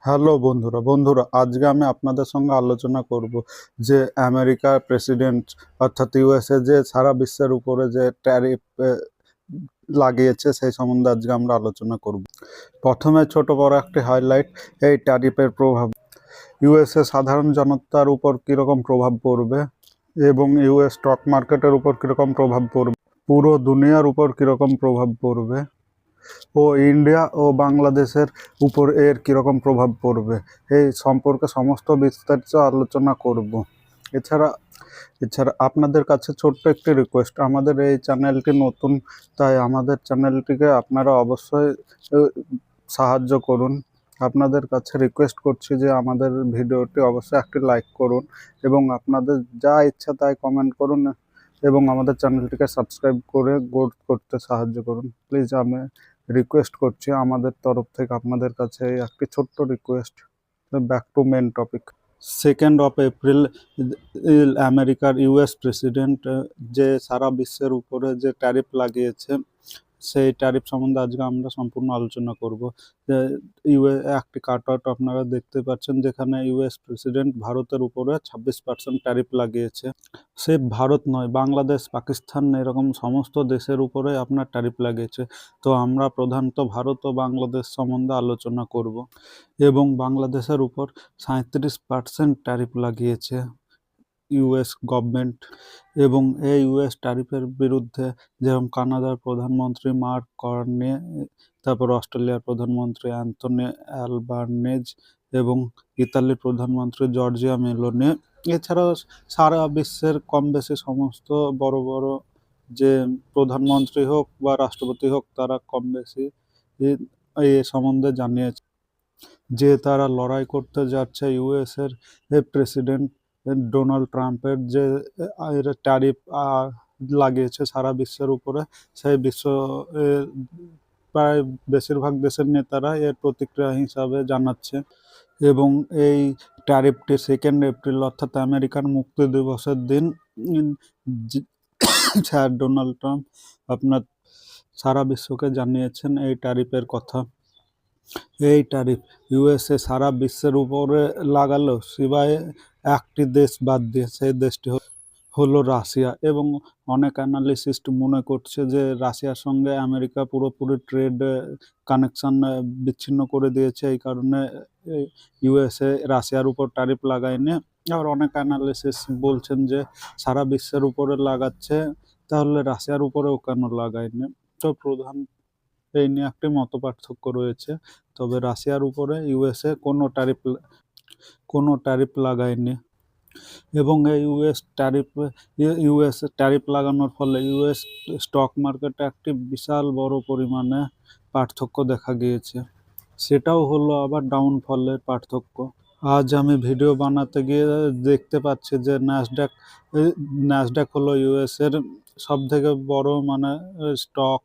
Hello বন্ধুরা আজকে আমি আপনাদের সঙ্গে আলোচনা করব যে আমেরিকার প্রেসিডেন্ট অর্থাৎ ইউএসএ যে সারা বিশ্বের উপরে যে ট্যারিফ লাগিয়েছে সেই সম্বন্ধে আজকে আমরা আলোচনা করব। প্রথমে ছোট বড় একটি হাইলাইট, এই ট্যারিফের প্রভাব ইউএসএ সাধারণ জনতার উপর কীরকম প্রভাব পড়বে এবং ইউএস স্টক মার্কেটের উপর কীরকম প্রভাব পড়বে, পুরো দুনিয়ার উপর কীরকম প্রভাব পড়বে ও ইন্ডিয়া ও বাংলাদেশের উপর এর কীরকম প্রভাব পড়বে, এই সম্পর্কে সমস্ত বিস্তারিত আলোচনা করব। এছাড়া এছাড়া আপনাদের কাছে ছোট্ট একটি রিকোয়েস্ট, আমাদের এই চ্যানেলটি নতুন, তাই আমাদের চ্যানেলটিকে আপনারা অবশ্যই সাহায্য করুন। আপনাদের কাছে রিকোয়েস্ট করছি যে আমাদের ভিডিওটি অবশ্যই একটি লাইক করুন এবং আপনাদের যা ইচ্ছা তাই কমেন্ট করুন এবং আমাদের চ্যানেলটিকে সাবস্ক্রাইব করে গ্রোথ করতে সাহায্য করুন। প্লিজ আমি রিকোয়েস্ট করছি আমাদের তরফ থেকে আপনাদের কাছে একটি ছোট্ট request. Back to main topic. 2nd of April আমেরিকার ইউএস প্রেসিডেন্ট যে সারা বিশ্বের উপরে যে ট্যারিফ লাগিয়েছে সেই ট্যারিফ সম্বন্ধে আজকে আমরা সম্পূর্ণ আলোচনা করব। একটি কাটআউট আপনারা দেখতে পাচ্ছেন যেখানে ইউএস প্রেসিডেন্ট ভারতের উপরে 26% ট্যারিফ লাগিয়েছে। সে ভারত নয়, বাংলাদেশ, পাকিস্তান এরকম সমস্ত দেশের উপরে আপনার ট্যারিফ লাগিয়েছে। তো আমরা প্রধানত ভারত ও বাংলাদেশ সম্বন্ধে আলোচনা করব এবং বাংলাদেশের উপর 37% ট্যারিফ লাগিয়েছে ইউএস গভর্নমেন্ট। এবং এই ইউএস ট্যারিফের বিরুদ্ধে যেরকম কানাডার প্রধানমন্ত্রী মার্ক কার্নি, তারপর অস্ট্রেলিয়ার প্রধানমন্ত্রী অ্যান্থনি অ্যালবানেজ এবং ইতালির প্রধানমন্ত্রী জর্জিয়া মেলোনি, এছাড়াও সারা বিশ্বের কম বেশি সমস্ত বড় বড় যে প্রধানমন্ত্রী হোক বা রাষ্ট্রপতি হোক তারা কম বেশি এ সম্বন্ধে জানিয়েছে যে তারা লড়াই করতে যাচ্ছে ইউএসের প্রেসিডেন্ট ডোনাল্ড ট্রাম্পের যে ট্যারিফ লাগিয়েছে সারা বিশ্বের উপরে। সেই বিশ্ব প্রায় বেশিরভাগ দেশের নেতারা এর প্রতিক্রিয়া হিসাবে জানাচ্ছে এবং এই ট্যারিফটি 2nd এপ্রিল অর্থাৎ আমেরিকার মুক্তি দিবসের দিন স্যার ডোনাল্ড ট্রাম্প আপনার সারা বিশ্বকে জানিয়েছেন এই ট্যারিফের কথা। এই ট্যারিফ ইউএসএ সারা বিশ্বের উপরে লাগালো সিবায় একটি দেশ বাদ দিয়ে, সেই দেশটি হলো রাশিয়া। এবং অনেক অ্যানালিস্ট মনে করছে যে রাশিয়ার সঙ্গে আমেরিকা পুরোপুরি ট্রেড কানেকশন বিচ্ছিন্ন করে দিয়েছে, এই কারণে ইউএসএ রাশিয়ার উপর ট্যারিফ লাগায়নি। আবার অনেক অ্যানালিসিস বলছেন যে সারা বিশ্বের উপরে লাগাচ্ছে, তাহলে রাশিয়ার উপরেও কেন লাগায়নি। তো প্রধান এই নিয়ে একটি মত পার্থক্য রয়েছে, তবে রাশিয়ার উপরে ইউএসএ কোনো ট্যারিফ লাগায়নি। এবং এই ইউএস ট্যারিফ লাগানোর ফলে ইউএস স্টক মার্কেটে একটি বিশাল বড় পরিমাণে পার্থক্য দেখা গিয়েছে, সেটাও হলো আবার ডাউনফলের পার্থক্য। আজ আমি ভিডিও বানাতে গিয়ে দেখতে পাচ্ছি যে ন্যাসডাক হলো ইউএসের সব থেকে বড় স্টক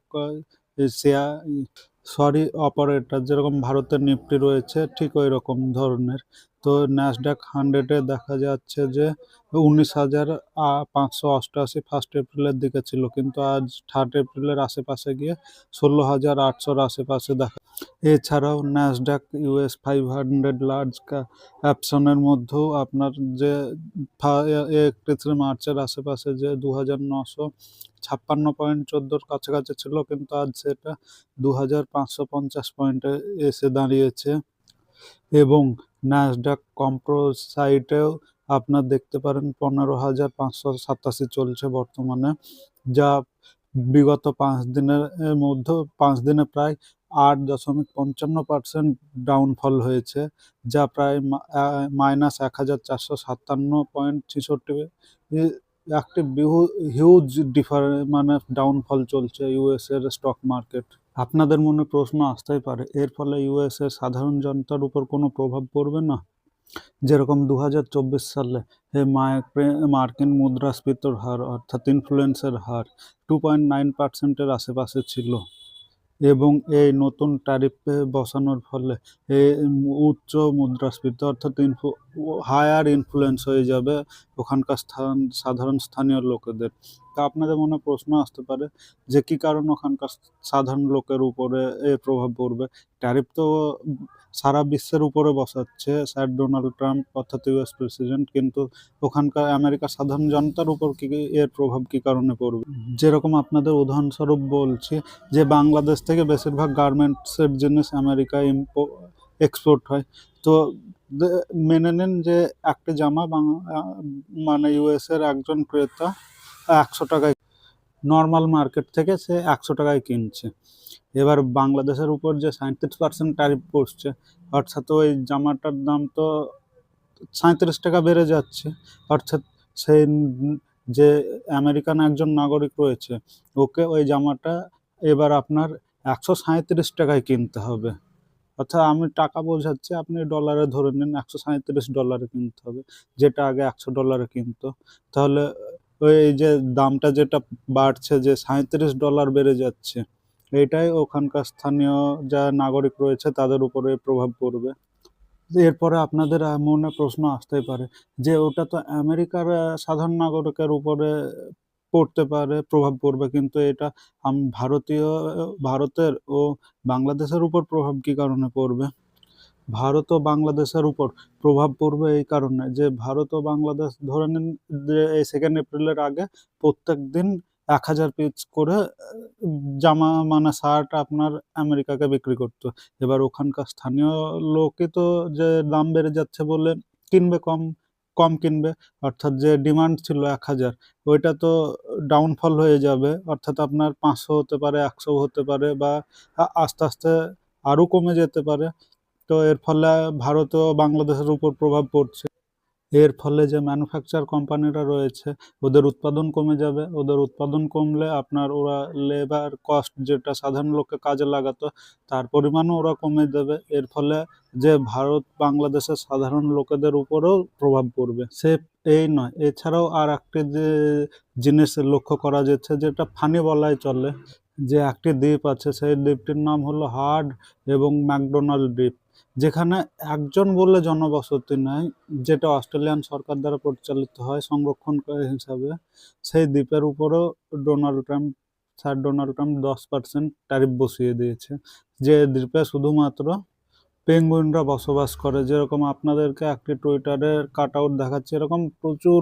অপারেটর, যেরকম ভারতের নিফটি রয়েছে ঠিক ওই রকম ধরনের। তো ন্যাসডাক 100-এ দেখা যাচ্ছে যে 19,588 1 এপ্রিলের দিকে ছিল, কিন্তু আজ 3 এপ্রিলের আশেপাশে গিয়ে 16,800-র আশেপাশে দেখা। এছাড়াও ন্যাসডাক ইউএস 500 লার্জ ক্যাপসনের মধ্যেও আপনার যে 31 মার্চের আশেপাশে যে 2,956.14 কাছাকাছি ছিল, কিন্তু আজ সেটা 2,550 পয়েন্টে এসে দাঁড়িয়েছে। এবং ন্যাসডাক কম্পোসাইটেও আপনার দেখতে পারেন 15,587 চলছে বর্তমানে, যা বিগত 5 দিনের মধ্যে 5 দিনে প্রায় 8.55% ডাউনফল হয়েছে, যা প্রায় -1,457.66 একটি হিউজ ডাউনফল চলছে ইউএসের স্টক মার্কেট। আপনাদের মনে প্রশ্ন আসতেই পারে, এর ফলে ইউএসের সাধারণ জনতার উপর কোনো প্রভাব পড়বে না? যেরকম 2024 সালে মার্কিন মুদ্রাস্ফীতির হার অর্থাৎ ইনফ্লুয়েন্সের হার 2.9%-এর আশেপাশে ছিল, এবং এই নতুন ট্যারিফ বসানোর ফলে উচ্চ মুদ্রাস্ফীতি অর্থাৎ হায়ার ইনফ্লুয়েন্স হয়ে যাবে ওখানকার সাধারণ স্থানীয় লোকেদের। তা আপনাদের মনে প্রশ্ন আসতে পারে যে কি কারণে ওখানকার সাধারণ লোকের উপরে এর প্রভাব পড়বে। ট্যারিফ তো সারা বিশ্বের উপরে বসাচ্ছে স্যার ডোনাল্ড ট্রাম্প অর্থাৎ ইউএস প্রেসিডেন্ট, কিন্তু ওখানকার আমেরিকার সাধারণ জনতার উপর এর প্রভাব কি কারণে পড়বে। যেরকম আপনাদের উদাহরণস্বরূপ বলছি যে বাংলাদেশ থেকে বেশিরভাগ গার্মেন্টসের জিনিস আমেরিকায় এক্সপোর্ট হয়। তো মেনে নিন যে একটা জামা মানে ইউএসের একজন ক্রেতা 100 টাকায় নর্মাল মার্কেট থেকে সে 100 টাকায় কিনছে। এবার বাংলাদেশের উপর যে 37% ট্যারিফ পড়ছে, অর্থাৎ ওই জামাটার দাম তো 37 টাকা বেড়ে যাচ্ছে। অর্থাৎ সেই যে আমেরিকান একজন নাগরিক রয়েছে, ওকে ওই জামাটা এবার আপনার 137 টাকায় কিনতে হবে। অর্থাৎ আমি টাকা বোঝাচ্ছি, আপনি ডলারে ধরে নিন, $137 কিনতে হবে, যেটা আগে $100 কিনতো। তাহলে ওই যে দামটা যেটা বাড়ছে, যে $37 বেড়ে যাচ্ছে, এইটাই ওখানকার স্থানীয় যা নাগরিক রয়েছে তাদের উপরে প্রভাব পড়বে। এরপরে আপনাদের মনে প্রশ্ন আসতেই পারে যে ওটা তো আমেরিকার সাধারণ নাগরিকের উপরে পড়তে পারে, প্রভাব পড়বে, কিন্তু এটা ভারতের ও বাংলাদেশের উপর প্রভাব কি কারণে পড়বে। ভারত ও বাংলাদেশের উপর প্রভাব পড়বে এই কারণে যে ভারত ও বাংলাদেশ ধরে নিন যে এই 2 এপ্রিলের আগে প্রত্যেক দিন 1000 পিস করে জামা মানে শার্ট আপনার আমেরিকাকে বিক্রি করতো। এবার ওখানকার স্থানীয় লোকই তো যে দাম বেড়ে যাচ্ছে বলে কিনবে, কম কম কিনবে। অর্থাৎ যে ডিমান্ড ছিল 1000, ওইটা তো ডাউনফল হয়ে যাবে। অর্থাৎ আপনার 500 হতে পারে, 100 হতে পারে, বা আস্তে আস্তে আরও কমে যেতে পারে। তো এর ফলে ভারত ও বাংলাদেশের উপর প্রভাব পড়ছে। এর ফলে যে ম্যানুফ্যাকচার কোম্পানিরা রয়েছে, ওদের উৎপাদন কমে যাবে। ওদের উৎপাদন কমলে আপনার ওরা লেবার কস্ট যেটা সাধারণ লোককে কাজে লাগাতো, তার পরিমাণও ওরা কমে দেবে। এর ফলে যে ভারত বাংলাদেশের সাধারণ লোকেদের উপরেও প্রভাব পড়বে। সে এই নয়, এছাড়াও আর একটি যে জিনিস লক্ষ্য করা যাচ্ছে, যেটা ফানি বলাই চলে, যে একটি দ্বীপ আছে, সেই দ্বীপটির নাম হলো হার্ড এবং ম্যাকডোনাল্ড দ্বীপ, যেখানে একজন বলে জনবসতি নাই, যেটা অস্ট্রেলিয়ান সরকার দ্বারা পরিচালিত হয় সংরক্ষণকারী হিসাবে। সেই দ্বীপের উপরেও স্যার ডোনাল্ড ট্রাম্প 10% ট্যারিফ বসিয়ে দিয়েছে, যে দ্বীপে শুধুমাত্র পেঙ্গুইনরা বসবাস করে। যেরকম আপনাদেরকে একটি টুইটারের কাট আউট দেখাচ্ছে, এরকম প্রচুর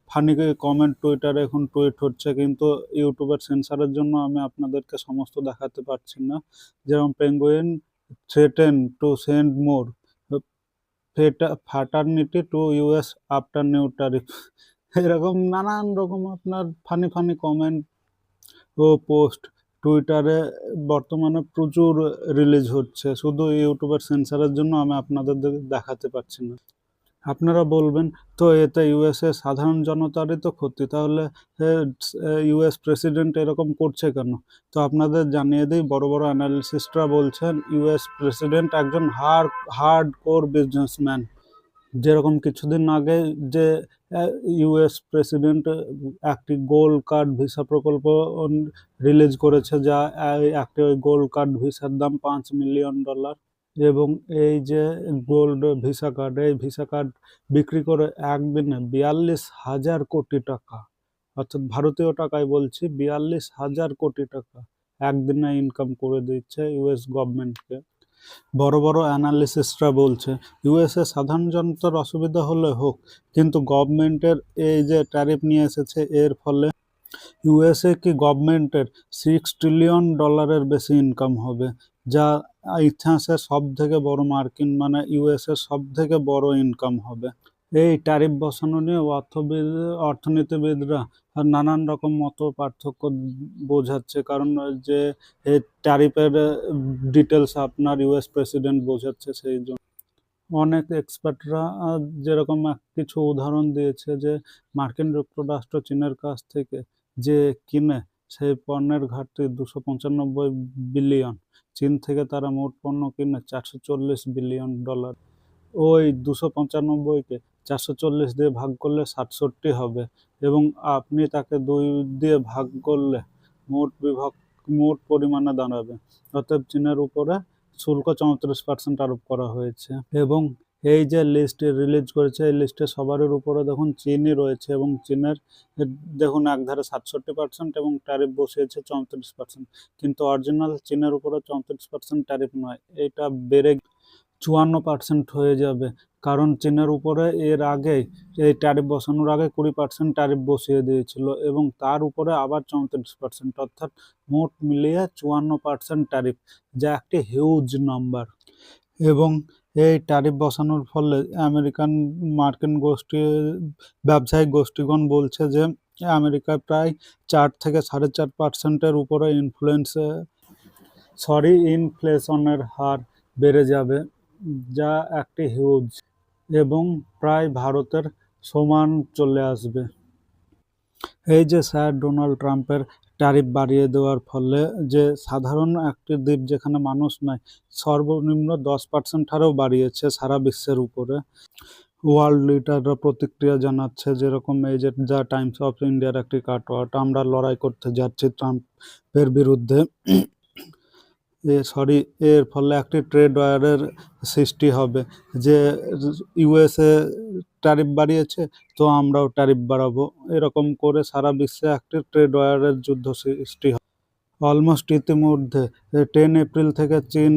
ফানি কমেন্ট টুইটারে এখন টুইট হচ্ছে, কিন্তু ইউটিউবের সেন্সারের জন্য আমি আপনাদেরকে সমস্ত দেখাতে পারছি না। যেরকম penguin threaten to send more fraternity to US after new tariff এরকম নানান রকম আপনার ফানি ফানি কমেন্ট ও পোস্ট টুইটারে বর্তমানে প্রচুর রিলিজ হচ্ছে। শুধু ইউটিউবের সেন্সারের জন্য আমি আপনাদের দেখাতে পারছি না। আপনারা বলবেন তো এতে ইউএসএ সাধারণ জনতারই তো ক্ষতি, তাহলে ইউএস প্রেসিডেন্ট এরকম করছে কেন। তো আপনাদের জানিয়ে দিই, বড় বড় অ্যানালিসিস্টরা বলছেন ইউএস প্রেসিডেন্ট একজন হার্ড কোর বিজনেসম্যান। যেরকম কিছুদিন আগে যে ইউএস প্রেসিডেন্ট একটি গোল্ড কার্ড ভিসা প্রকল্প রিলিজ করেছে, যা একটি ওই গোল্ড কার্ড ভিসার দাম $5 মিলিয়ন। এবং এই যে গোল্ড ভিসা কার্ড, এই ভিসা কার্ড বিক্রি করে একদিনে 42,000 কোটি টাকা, অর্থাৎ ভারতীয় টাকায় বলছি 42,000 কোটি টাকা একদিনে ইনকাম করে দিচ্ছে ইউএস গভর্নমেন্টকে। বড় বড় অ্যানালিসিস্টরা বলছে ইউএসএ সাধারণ জনতার অসুবিধা হলে হোক, কিন্তু গভর্নমেন্টের এই যে ট্যারিফ নিয়ে এসেছে, এর ফলে ইউএসএ কি গভর্নমেন্টের $6 ট্রিলিয়ন বেশি ইনকাম হবে, যা ইতিহাসের সব থেকে বড় মার্কিন মানে ইউএসএর সব থেকে বড় ইনকাম হবে। এই ট্যারিফ বসানো নিয়ে অর্থনীতিবিদরা নানান রকম মত পার্থক্য বোঝাচ্ছে, কারণ যে এই ট্যারিফের ডিটেলস আপনার ইউএস প্রেসিডেন্ট বোঝাচ্ছে, সেই জন্য অনেক এক্সপার্টরা যেরকম কিছু উদাহরণ দিয়েছে যে মার্কিন যুক্তরাষ্ট্র চীনের কাছ থেকে যে কিনে, সেই পণ্যের ঘাটতি 295 বিলিয়ন। চীন থেকে তারা মোট পণ্য কিনে $440 বিলিয়ন। ওই 295কে 440 দিয়ে ভাগ করলে 67 হবে, এবং আপনি তাকে 2 দিয়ে ভাগ করলে মোট পরিমাণে দাঁড়াবে। অতএব চীনের উপরে শুল্ক 34% আরোপ করা হয়েছে। এবং এই যে লিস্ট রিলিজ করেছে, এই লিস্টে সবারই উপরে দেখুন চীনই রয়েছে, এবং চীনের দেখুন একধারে 67% এবং ট্যারিফ বসিয়েছে 34%, কিন্তু অরিজিনাল চীনের উপরে 34% ট্যারিফ নয়, এটা বেড়ে 54% হয়ে যাবে। কারণ চীনের উপরে এর আগে এই ট্যারিফ বসানোর আগে 20% ট্যারিফ বসিয়ে দিয়েছিল, এবং তার উপরে আবার 34%, অর্থাৎ মোট মিলিয়ে 54% ট্যারিফ, যা একটি হিউজ নাম্বার। এবং এই ট্যারিফ বসানোর ফলে মার্কিন ব্যবসায়িক গোষ্ঠীগণ বলছে যে আমেরিকায় প্রায় 4 থেকে 4.5%-এর উপরে ইনফ্লেশনের হার বেড়ে যাবে, যা একটি হিউজ, এবং প্রায় ভারতের সমান চলে আসবে। এই যে স্যার ডোনাল্ড ট্রাম্পের ট্যারিফ বাড়িয়ে দেওয়ার ফলে যে সাধারণ একটি দ্বীপ যেখানে মানুষ নাই, সর্বনিম্ন 10% হারেও বাড়িয়েছে সারা বিশ্বের উপরে। ওয়ার্ল্ড লিডাররা প্রতিক্রিয়া জানাচ্ছে, যেরকম এই যে দ্য টাইমস অফ ইন্ডিয়ার একটি কাটওয়ার্ড, আমরা লড়াই করতে যাচ্ছি ট্রাম্পের বিরুদ্ধে। এর ফলে একটি ট্রেড ওয়ারের সৃষ্টি হবে, যে ইউএসএ ট্যারিফ বাড়িয়েছে তো আমরাও ট্যারিফ বাড়াবো, এরকম করে সারা বিশ্বে একটি ট্রেড ওয়ারের যুদ্ধ সৃষ্টি হবে। অলমোস্ট ইতিমধ্যে 10 এপ্রিল থেকে চীন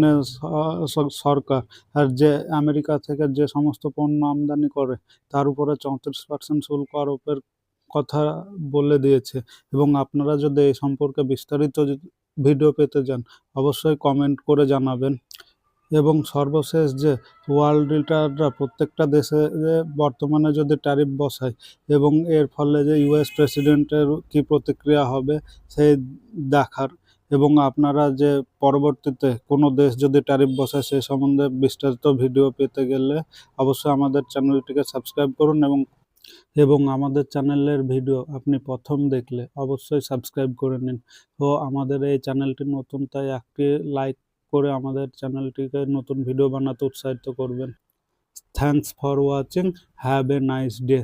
সরকার আর যে আমেরিকা থেকে যে সমস্ত পণ্য আমদানি করে তার উপরে 34% শুল্ক আরোপের কথা বলে দিয়েছে। এবং আপনারা যদি এই সম্পর্কে বিস্তারিত ভিডিও পেতে চান, অবশ্যই কমেন্ট করে জানাবেন। এবং সর্বশেষ যে ওয়ার্ল্ড লিডাররা প্রত্যেকটা দেশে বর্তমানে যদি ট্যারিফ বসায়, এবং এর ফলে যে ইউএস প্রেসিডেন্টের কি প্রতিক্রিয়া হবে সেই দেখার, এবং আপনারা যে পরবর্তীতে কোনো দেশ যদি ট্যারিফ বসায় সে সম্বন্ধে বিস্তারিত ভিডিও পেতে গেলে অবশ্যই আমাদের চ্যানেলটিকে সাবস্ক্রাইব করুন, এবং আমাদের চ্যানেলের ভিডিও আপনি প্রথম দেখলে অবশ্যই সাবস্ক্রাইব করে নিন। ও আমাদের এই চ্যানেলটি নতুন, তাই একটি লাইক করে আমাদের চ্যানেলটিকে নতুন ভিডিও বানাতে উৎসাহিত করবেন। Thanks for watching, have a nice day.